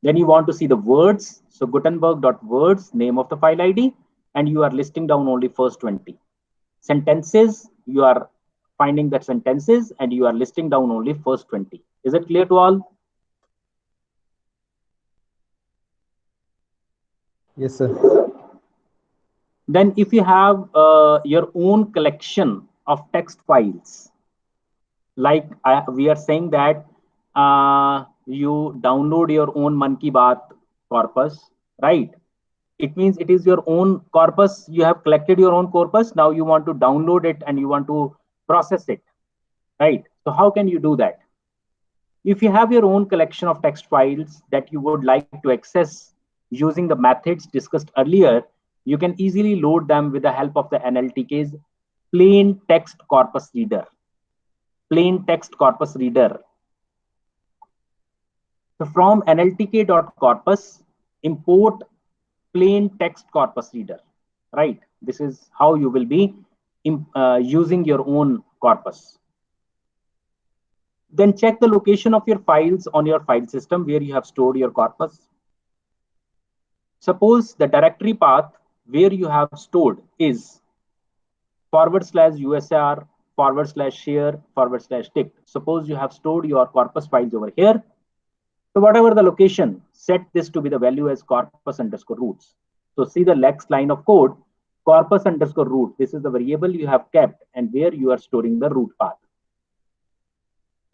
Then you want to see the words. So Gutenberg.words, name of the file ID, and you are listing down only first 20. Sentences, you are finding that sentences and you are listing down only first 20. Is it clear to all?
Yes, sir.
Then if you have your own collection of text files, like we are saying that you download your own Man Ki Baat corpus, right? It means it is your own corpus. You have collected your own corpus. Now you want to download it and you want to process it, right? So how can you do that? If you have your own collection of text files that you would like to access using the methods discussed earlier, you can easily load them with the help of the NLTK's plain text corpus reader. Plain text corpus reader. So from nltk.corpus, import plain text corpus reader, right? This is how you will be using your own corpus. Then check the location of your files on your file system where you have stored your corpus. Suppose the directory path where you have stored is /usr /share /tick. Suppose you have stored your corpus files over here. So whatever the location, set this to be the value as corpus_roots. So see the next line of code, corpus_root. This is the variable you have kept and where you are storing the root path.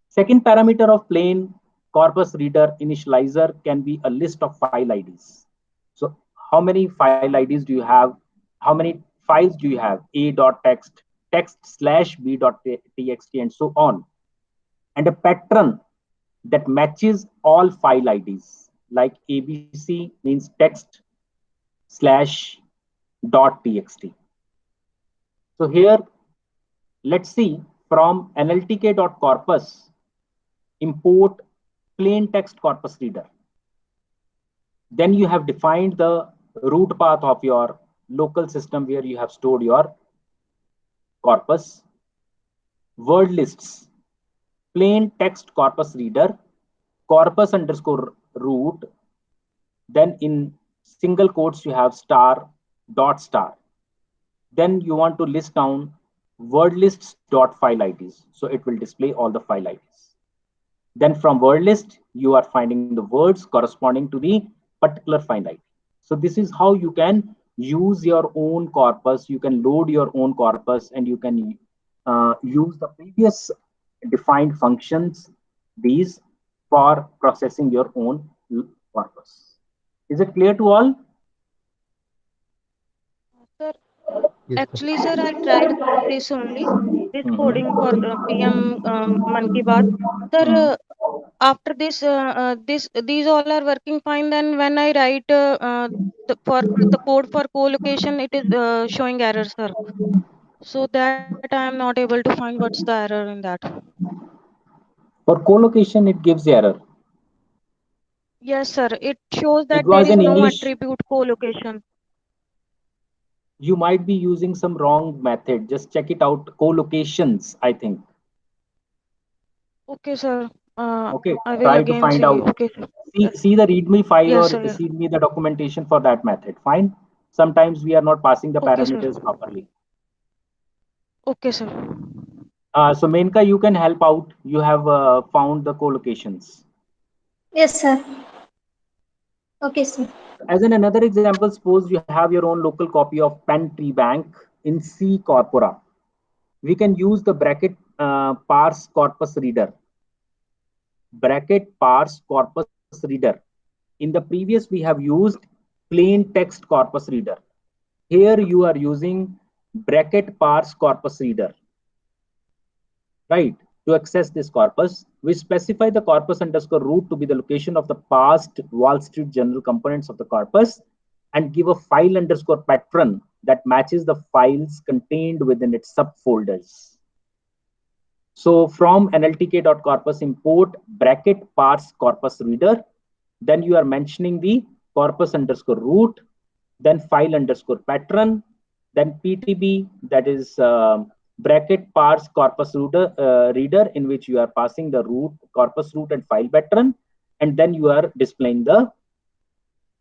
Second parameter of plain corpus reader initializer can be a list of file IDs. So how many file IDs do you have? How many files do you have? A.text, text/b.txt, and so on. And a pattern that matches all file IDs. Like ABC means text slash dot txt. So here, let's see from nltk.corpus, import plain text corpus reader. Then you have defined the root path of your local system where you have stored your corpus. Word lists, plain text corpus reader, corpus underscore root. Then in single quotes, you have star dot star. Then you want to list down word lists dot file IDs. So it will display all the file IDs. Then from word list, you are finding the words corresponding to the particular file ID. So this is how you can use your own corpus. You can load your own corpus and you can use the previous defined functions, these, for processing your own corpus. Is it clear to all?
Sir,
Yes, sir.
actually, sir, I tried this only, this coding for PM Man Ki Baat. Sir, after this, these all are working fine. Then when I write the code for co-location, it is showing error, sir. So that I am not able to find what's the error in that.
For co-location, it gives error.
Yes, sir. It shows
It
that there
was
is
in
no
English.
attribute co-location.
You might be using some wrong method. Just check it out. Co-locations, I think.
Okay, sir.
Okay,
I will
try to
again
find
see.
out.
Okay, sir. Yes,
See the README file
yes,
or
sir.
see me the documentation for that method. Fine. Sometimes we are not passing the
Okay, sir.
parameters properly.
Okay, sir.
So Menka, you can help out. You have found the co-locations.
Yes, sir. Okay, sir.
As in another example, suppose you have your own local copy of Pen Tree Bank in C Corpora. We can use the bracket parse corpus reader. Bracket parse corpus reader. In the previous, we have used plain text corpus reader. Here you are using bracket parse corpus reader. Right? To access this corpus, we specify the corpus underscore root to be the location of the parsed Wall Street Journal components of the corpus and give a file underscore patron that matches the files contained within its subfolders. So from nltk.corpus import bracket parse corpus reader, then you are mentioning the corpus underscore root, then file underscore patron, then PTB, that is bracket parse corpus reader in which you are passing the root, corpus root and file patron, and then you are displaying the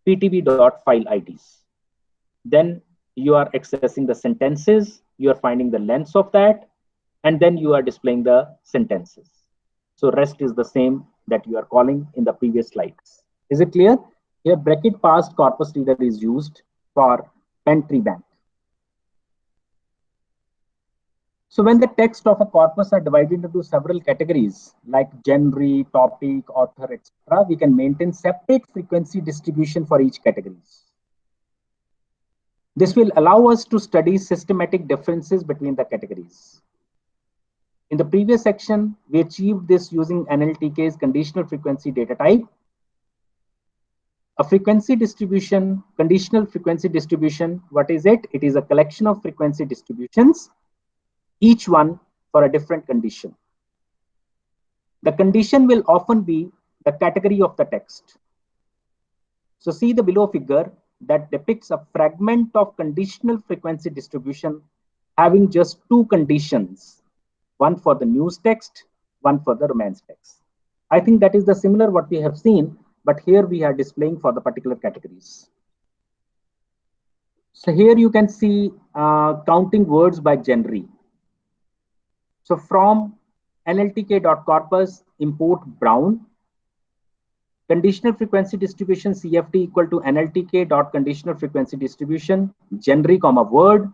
PTB.file IDs. Then you are accessing the sentences, you are finding the lengths of that, and then you are displaying the sentences. So rest is the same that you are calling in the previous slides. Is it clear? Here bracket parsed corpus reader is used for Pen Tree Bank. So when the text of a corpus are divided into several categories like genre, topic, author, etc., we can maintain separate frequency distribution for each categories. This will allow us to study systematic differences between the categories. In the previous section, we achieved this using NLTK's conditional frequency data type. A frequency distribution, conditional frequency distribution, what is it? It is a collection of frequency distributions, each one for a different condition. The condition will often be the category of the text. So see the below figure that depicts a fragment of conditional frequency distribution having just two conditions, one for the news text, one for the romance text. I think that is the similar what we have seen, but here we are displaying for the particular categories. So here you can see counting words by genre. So from nltk.corpus import Brown, conditional frequency distribution CFD equal to nltk.conditional frequency distribution genre comma word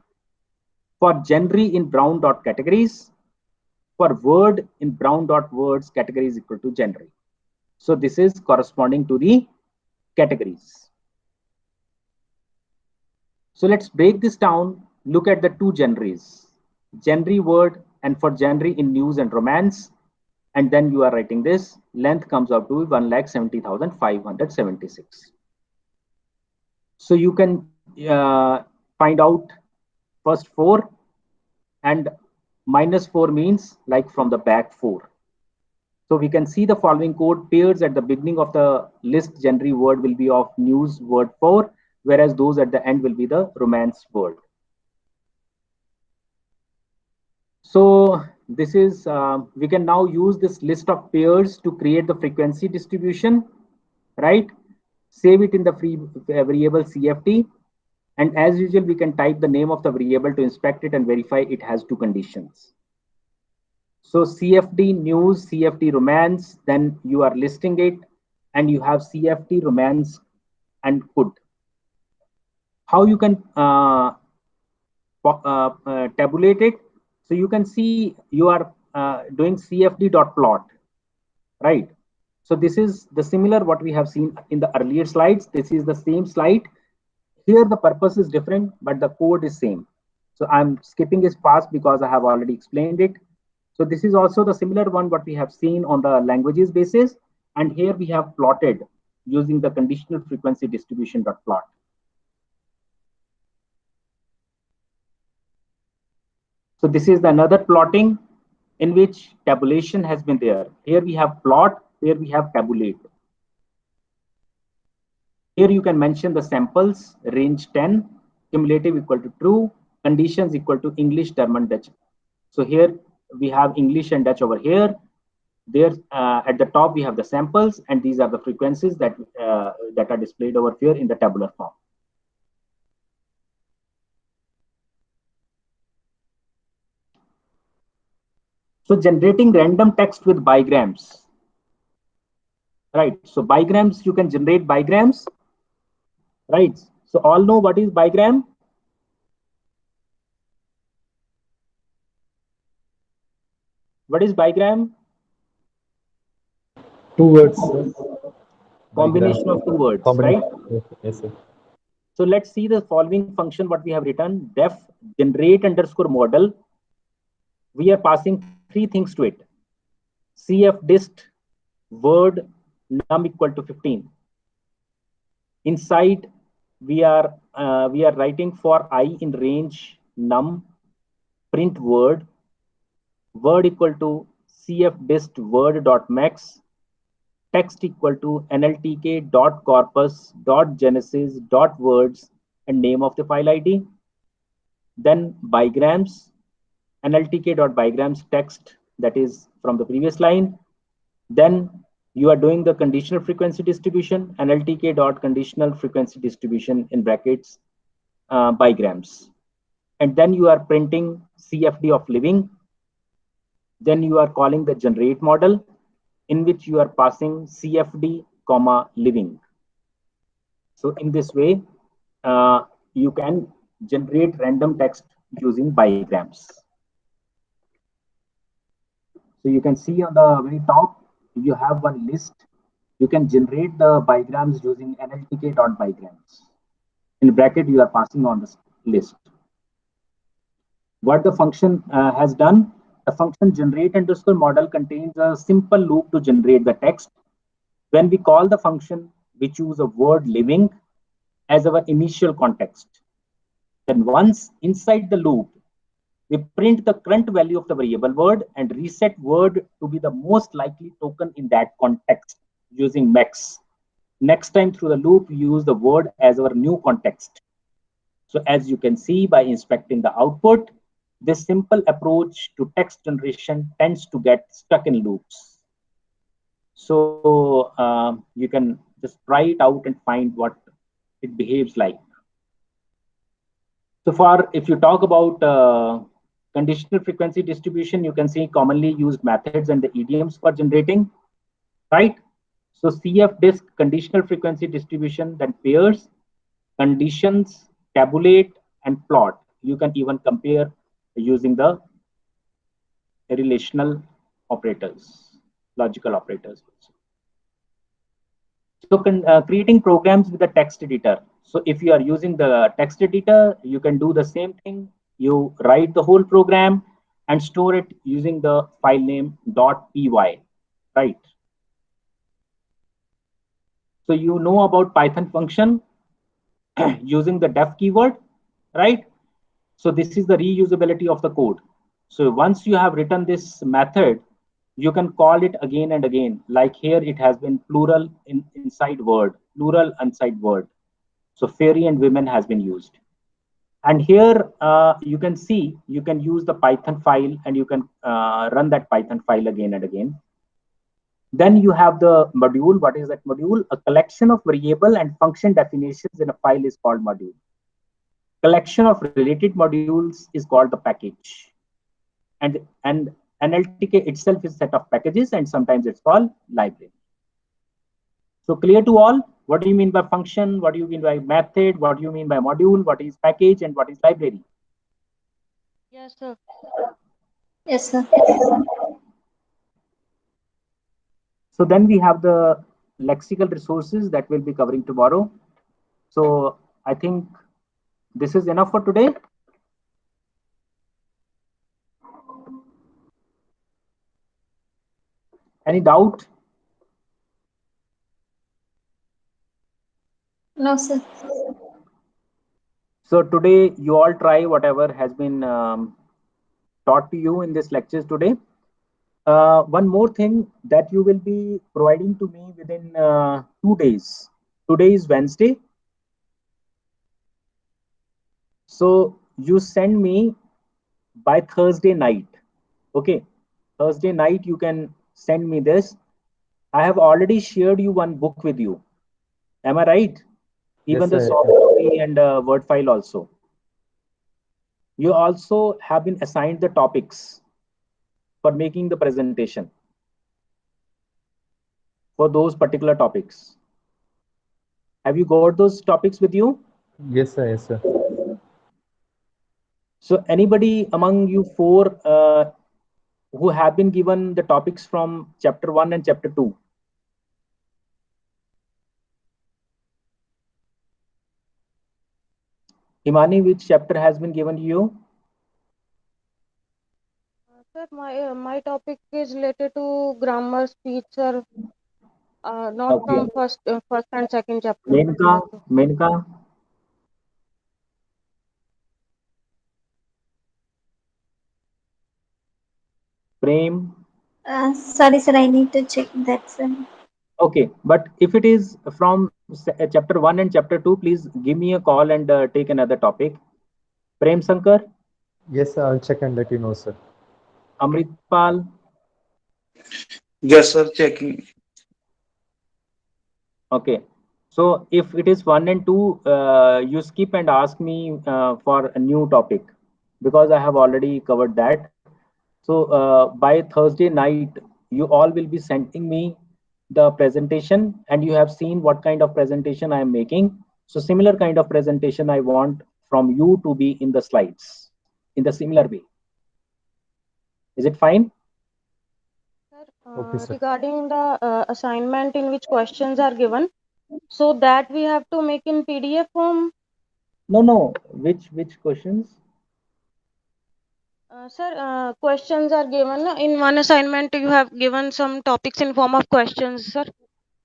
for genre in Brown dot categories, for word in Brown dot words categories equal to genre. So this is corresponding to the categories. So let's break this down. Look at the two genres, genre word and for genre in news and romance. and then you are writing this. Length comes out to 1,70,576. So you can find out first 4, and -4 means like from the back 4. So we can see the following code. Pairs at the beginning of the list genre word will be of news word 4, whereas those at the end will be the romance word. So this is, we can now use this list of pairs to create the frequency distribution, right? Save it in the free variable CFD. And as usual, we can type the name of the variable to inspect it and verify it has 2 conditions. So CFD news, CFD romance, then you are listing it, and you have CFD romance and could. How you can tabulate it? So you can see you are doing CFD.plot, right? So this is the similar what we have seen in the earlier slides. This is the same slide. Here the purpose is different, but the code is same. So I'm skipping this fast because I have already explained it. So this is also the similar one what we have seen on the languages basis. And here we have plotted using the conditional frequency distribution.plot. So this is another plotting in which tabulation has been there. Here we have plot, here we have tabulate. Here you can mention the samples, range 10, cumulative equal to true, conditions equal to English, German, Dutch. So here we have English and Dutch over here. There at the top we have the samples, and these are the frequencies that that are displayed over here in the tabular form. So generating random text with bigrams, right? So bigrams, you can generate bigrams, right? So all know what is bigram? What is bigram?
2 words, sir.
Combination of 2 words,
Combination.
right?
Yes, sir.
So let's see the following function what we have written. Def generate underscore model. We are passing 3 things to it. CFDist word num equal to 15. Inside we are writing for I in range num print word equal to CFDist word dot max, text equal to nltk dot corpus dot genesis dot words and name of the file ID. Then bigrams, nltk dot bigrams text, that is from the previous line. Then you are doing the conditional frequency distribution, nltk dot conditional frequency distribution in brackets bigrams. And then you are printing CFD of living. Then you are calling the generate model, in which you are passing CFD comma living. So in this way, you can generate random text using bigrams. So you can see on the very top, if you have one list, you can generate the bigrams using nltk.bigrams. In bracket, you are passing on this list. What the function has done, the function generate underscore model contains a simple loop to generate the text. When we call the function, we choose a word living as our initial context. Then once inside the loop, we print the current value of the variable word and reset word to be the most likely token in that context using max. Next time through the loop, we use the word as our new context. So as you can see by inspecting the output, this simple approach to text generation tends to get stuck in loops. So you can just try it out and find what it behaves like. So far, if you talk about conditional frequency distribution, you can see commonly used methods and the idioms for generating, right? So CFDist conditional frequency distribution, then pairs, conditions, tabulate, and plot. You can even compare using the relational operators, logical operators. So creating programs with the text editor. So if you are using the text editor, you can do the same thing. You write the whole program and store it using the file name .py, right? So you know about Python function using the def keyword, right? So this is the reusability of the code. So once you have written this method, you can call it again and again. Like here, it has been plural inside word, plural inside word. So fairy and women has been used. And here you can see, you can use the Python file and you can run that Python file again and again. Then you have the module. What is that module? A collection of variable and function definitions in a file is called module. Collection of related modules is called the package. And NLTK itself is a set of packages, and sometimes it's called library. So clear to all? What do you mean by function? What do you mean by method? What do you mean by module? What is package and what is library?
Yes, sir.
Yes, sir.
So then we have the lexical resources that we'll be covering tomorrow. So I think this is enough for today. Any doubt?
No, sir.
So today you all try whatever has been taught to you in this lectures today. One more thing that you will be providing to me within 2 days. Today is Wednesday. So you send me by Thursday night. Okay. Thursday night, you can send me this. I have already shared you one book with you. Am I right? Even
Yes,
the
sir.
soft copy and Word file also. You also have been assigned the topics for making the presentation for those particular topics. Have you got those topics with you?
Yes, sir. Yes, sir.
So anybody among you four who have been given the topics from chapter 1 and chapter 2? Imani, which chapter has been given to you?
Sir, my topic is related to grammar, speech, sir. Not
Okay.
from first and second chapter.
Menka,
Yes, sir.
Menka. Prem.
Sorry, sir. I need to check that, sir.
Okay, but if it is from chapter 1 and chapter 2, please give me a call and take another topic. Prem Sankar,
Yes, sir. I'll check and let you know, sir.
Amritpal,
Yes, sir. Checking.
okay. So if it is 1 and 2, you skip and ask me for a new topic because I have already covered that. So by Thursday night, you all will be sending me the presentation, and you have seen what kind of presentation I am making. So similar kind of presentation I want from you to be in the slides in the similar way. Is it fine?
Sir,
Okay, sir.
regarding the assignment in which questions are given, so that we have to make in PDF form.
No. Which questions?
Sir, questions are given in one assignment. You have given some topics in form of questions, sir.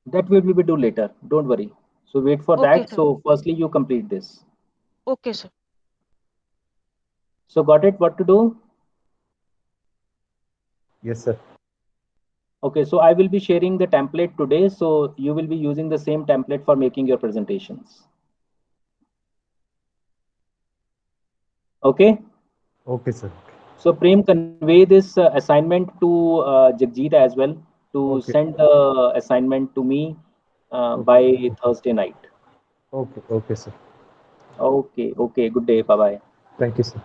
That we will do later. Don't worry. So wait for
Okay,
that.
sir.
So firstly, you complete this.
Okay, sir.
So got it? What to do?
Yes, sir.
Okay, so I will be sharing the template today. So you will be using the same template for making your presentations. Okay.
Okay, sir.
So Prem, convey this assignment to Jagjit as well to
Okay.
send the assignment to me by Thursday night.
Okay, okay, sir.
Okay. Good day. Bye bye.
Thank you, sir.